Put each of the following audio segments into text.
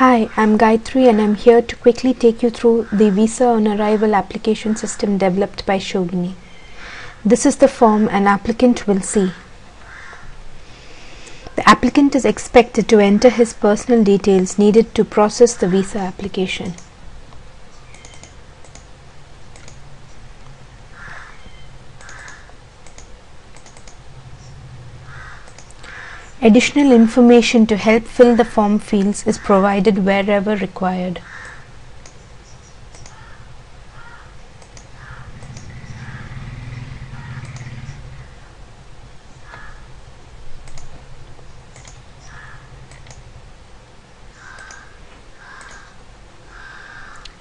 Hi, I'm Gayatri and I'm here to quickly take you through the Visa on Arrival application system developed by Shogini. This is the form an applicant will see. The applicant is expected to enter his personal details needed to process the visa application. Additional information to help fill the form fields is provided wherever required.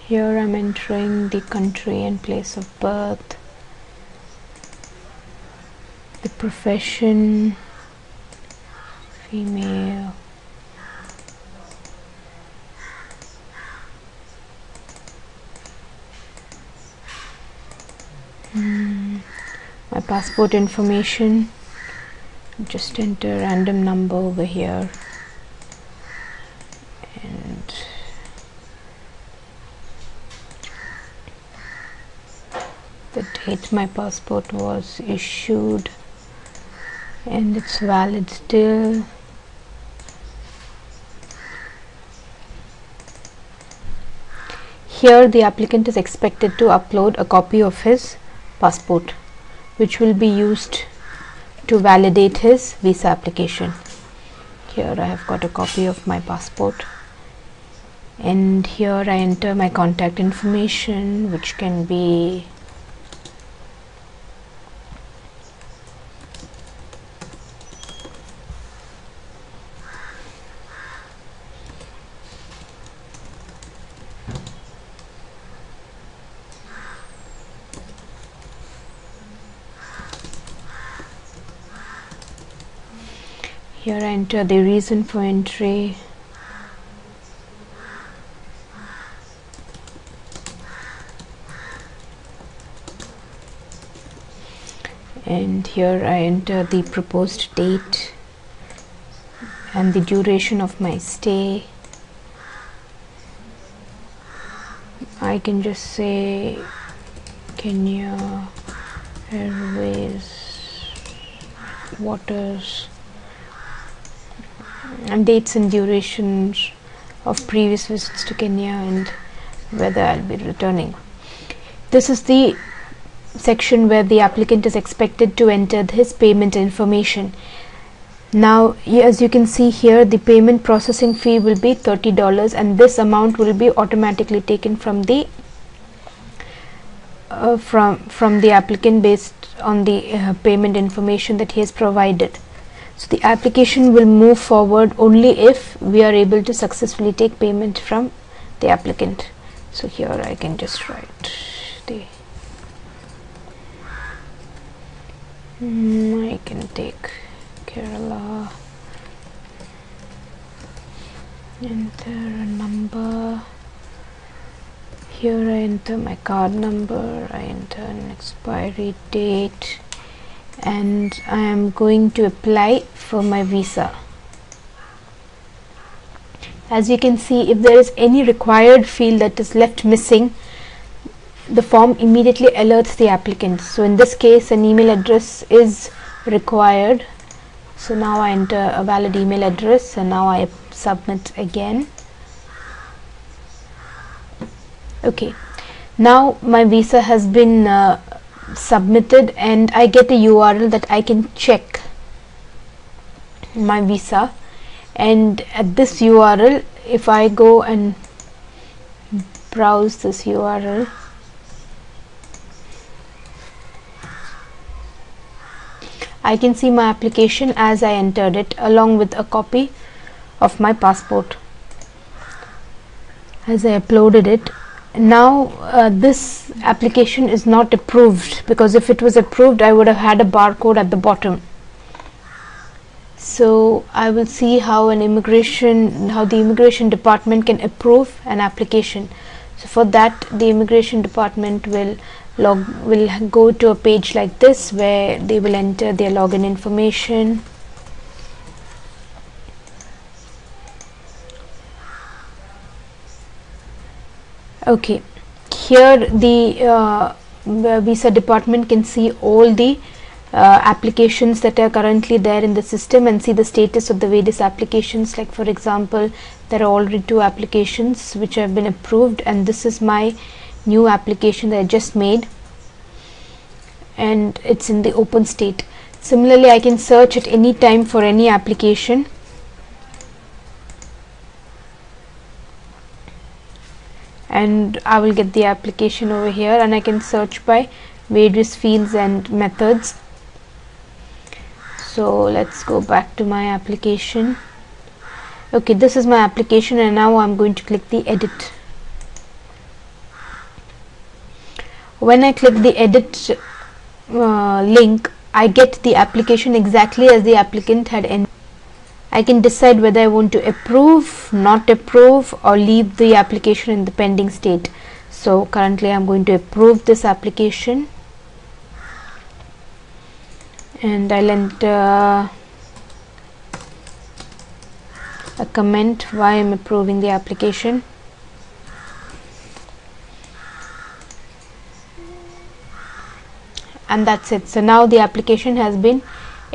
Here I'm entering the country and place of birth, the profession, female, my passport information. Just enter a random number over here and the date my passport was issued and it's valid still. Here the applicant is expected to upload a copy of his passport, which will be used to validate his visa application. Here I have got a copy of my passport, and here I enter my contact information, which can be here I enter the reason for entry, and here I enter the proposed date and the duration of my stay. I can just say Kenya Airways Waters, and dates and durations of previous visits to Kenya and whether I'll be returning. This is the section where the applicant is expected to enter his payment information. Now, as you can see here, the payment processing fee will be $30, and this amount will be automatically taken from the applicant based on the payment information that he has provided. So the application will move forward only if we are able to successfully take payment from the applicant. So here I can just write the I can take Kerala, enter a number. Here I enter my card number, I enter an expiry date, and I am going to apply for my visa. As you can see, if there is any required field that is left missing, the form immediately alerts the applicant. So in this case, an email address is required. So now I enter a valid email address, and now I submit again. Okay, now my visa has been submitted, and I get a URL that I can check my visa. And at this URL, if I go and browse this URL, I can see my application as I entered it, along with a copy of my passport as I uploaded it. Now this application is not approved, because if it was approved I would have had a barcode at the bottom. So I will see how the immigration department can approve an application. So for that, the immigration department will go to a page like this, where they will enter their login information, Okay, here the visa department can see all the applications that are currently there in the system and see the status of the various applications. Like for example, there are already 2 applications which have been approved, and this is my new application that I just made, and it's in the open state. Similarly, I can search at any time for any application, and I will get the application over here, and I can search by various fields and methods. So let's go back to my application. Okay, this is my application, and now I'm going to click the edit. When I click the edit link, I get the application exactly as the applicant had entered. I can decide whether I want to approve, not approve, or leave the application in the pending state. So currently I'm going to approve this application, and I'll enter a comment why I'm approving the application. And that's it. So now the application has been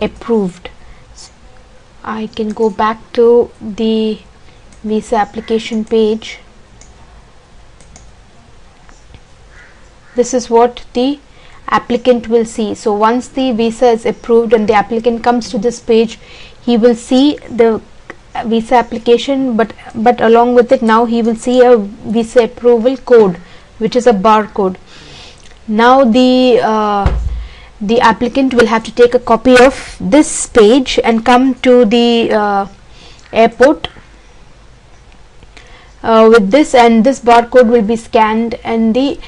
approved. I can go back to the visa application page. This is what the applicant will see. So once the visa is approved and the applicant comes to this page, he will see the visa application, but along with it now he will see a visa approval code, which is a barcode. Now the applicant will have to take a copy of this page and come to the airport with this, and this barcode will be scanned, and the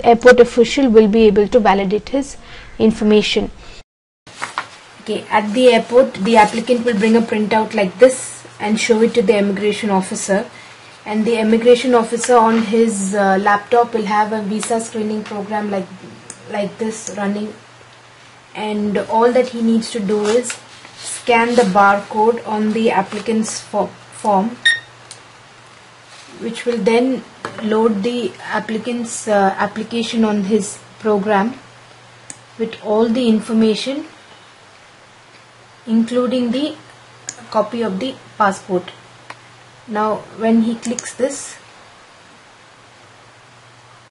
airport official will be able to validate his information. Okay, at the airport the applicant will bring a printout like this and show it to the immigration officer, and the immigration officer on his laptop will have a visa screening program like this running, and all that he needs to do is scan the barcode on the applicant's form, which will then load the applicant's application on his program with all the information, including the copy of the passport. Now when he clicks this,